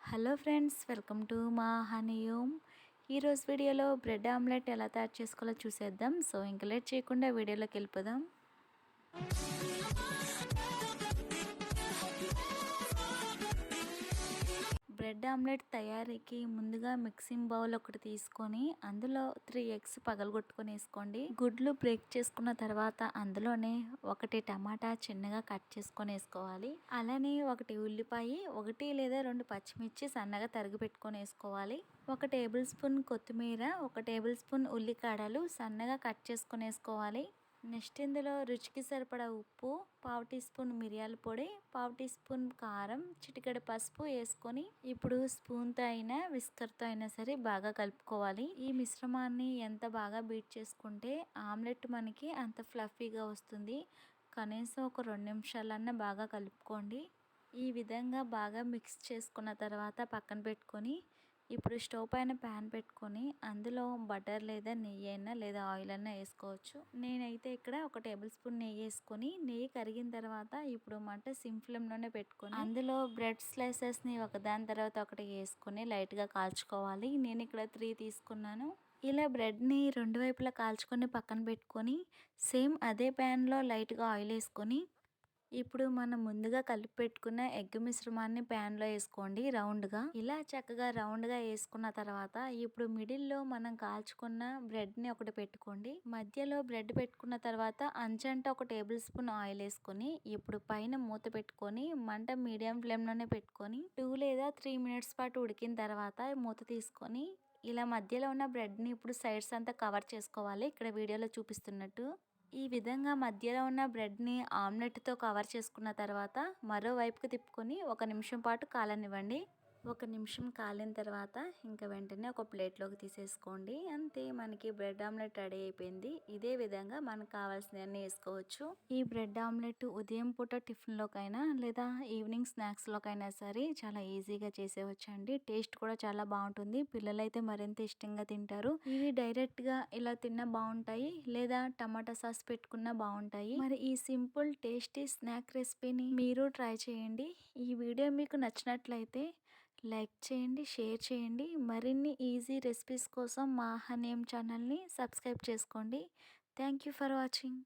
Hello friends, welcome to మాహోనey. ఈరోజు వీడియోలో బ్రెడ్ ఆమ్లెట్ ఎలా తయారు చేసుకోవాలో చూసేద్దాం. సో ఇంక లేట్ చేయకుండా వీడియోలోకి వెళ్ళిపోదాం. బ్రెడ్ ఆమ్లెట్ తయారీకి ముందుగా మిక్సింగ్ బౌల్ ఒకటి తీసుకొని అందులో 3 ఎగ్స్ పగలగొట్టుకొని వేసుకోండి. గుడ్లు బ్రేక్ చేసుకున్న తర్వాత అందులోనే 1 టమాటా చిన్నగా కట్ చేసుకొని వేసుకోవాలి. అలానే 1 ఉల్లిపాయ, 1 లేదా 2 పచ్చిమిర్చి సన్నగా తరిగి పెట్టుకొని వేసుకోవాలి. 1 టేబుల్ స్పూన్ కొత్తిమీర, 1 టేబుల్ స్పూన్ ఉల్లికాడలు సన్నగా కట్ చేసుకొని వేసుకోవాలి. నెక్స్ట్ ఇందులో రుచికి సరిపడా ఉప్పు, 1/2 టీ స్పూన్ మిరియాల పొడి, 1/2 టీ స్పూన్ కారం, చిటికెడు పసుపు వేసుకొని ఇప్పుడు స్పూన్తో అయినా విస్కర్తో అయినా సరే బాగా కలుపుకోవాలి. ఈ మిశ్రమాన్ని ఎంత బాగా బీట్ చేసుకుంటే ఆమ్లెట్ మనకి అంత ఫ్లఫీగా వస్తుంది. కనీసం ఒక 2 నిమిషాలన్నా బాగా కలుపుకోండి. ఈ విధంగా బాగా మిక్స్ చేసుకున్న తర్వాత పక్కన పెట్టుకొని ఇప్పుడు స్టవ్ పైన ప్యాన్ పెట్టుకొని అందులో బటర్ లేదా నెయ్యి అయినా లేదా ఆయిల్ అయినా వేసుకోవచ్చు. నేనైతే ఇక్కడ 1 టేబుల్ స్పూన్ నెయ్యి వేసుకొని నెయ్యి కరిగిన తర్వాత ఇప్పుడు మంట సిమ్ ఫ్లేమ్లోనే పెట్టుకొని అందులో బ్రెడ్ స్లైసెస్ని ఒకదాని తర్వాత ఒకటి వేసుకొని లైట్గా కాల్చుకోవాలి. నేను ఇక్కడ 3 తీసుకున్నాను. ఇలా బ్రెడ్ని 2 వైపులా కాల్చుకొని పక్కన పెట్టుకొని సేమ్ అదే ప్యాన్లో లైట్గా ఆయిల్ వేసుకొని ఇప్పుడు మనం ముందుగా కలిపి పెట్టుకున్న ఎగ్ మిశ్రమాన్ని ప్యాన్లో వేసుకోండి రౌండ్గా. ఇలా చక్కగా రౌండ్గా వేసుకున్న తర్వాత ఇప్పుడు మిడిల్లో మనం కాల్చుకున్న బ్రెడ్ని ఒకటి పెట్టుకోండి. మధ్యలో బ్రెడ్ పెట్టుకున్న తర్వాత అంచంట 1 టేబుల్ స్పూన్ ఆయిల్ వేసుకొని ఇప్పుడు పైన మూత పెట్టుకొని మంట మీడియం ఫ్లేమ్లోనే పెట్టుకొని 2 లేదా 3 మినిట్స్ పాటు ఉడికిన తర్వాత మూత తీసుకొని ఇలా మధ్యలో ఉన్న బ్రెడ్ని ఇప్పుడు సైడ్స్ అంతా కవర్ చేసుకోవాలి. ఇక్కడ వీడియోలో చూపిస్తున్నట్టు ఈ విధంగా మధ్యలో ఉన్న బ్రెడ్ని ఆమ్లెట్తో కవర్ చేసుకున్న తర్వాత మరోవైపుకి తిప్పుకొని 1 నిమిషం పాటు కాలనివ్వండి. 1 నిమిషం కాలిన తర్వాత ఇంకా వెంటనే ఒక ప్లేట్లోకి తీసేసుకోండి. అంతే, మనకి బ్రెడ్ ఆమ్లెట్ రెడీ అయిపోయింది. ఇదే విధంగా మనకు కావాల్సినవన్నీ వేసుకోవచ్చు. ఈ బ్రెడ్ ఆమ్లెట్ ఉదయం పూట టిఫిన్లోకైనా లేదా ఈవినింగ్ స్నాక్స్లోకైనా సరే చాలా ఈజీగా చేసేవచ్చండి. టేస్ట్ కూడా చాలా బాగుంటుంది. పిల్లలైతే మరింత ఇష్టంగా తింటారు. ఇవి డైరెక్ట్గా ఇలా తిన్నా బాగుంటాయి, లేదా టమాటా సాస్ పెట్టుకున్నా బాగుంటాయి. మరి ఈ సింపుల్ టేస్టీ స్నాక్ రెసిపీని మీరు ట్రై చేయండి. ఈ వీడియో మీకు నచ్చినట్లయితే లైక్ చేయండి, షేర్ చేయండి. మరిన్ని ఈజీ రెసిపీస్ కోసం మాహోనey ఛానల్ని సబ్స్క్రైబ్ చేసుకోండి. Thank you for watching.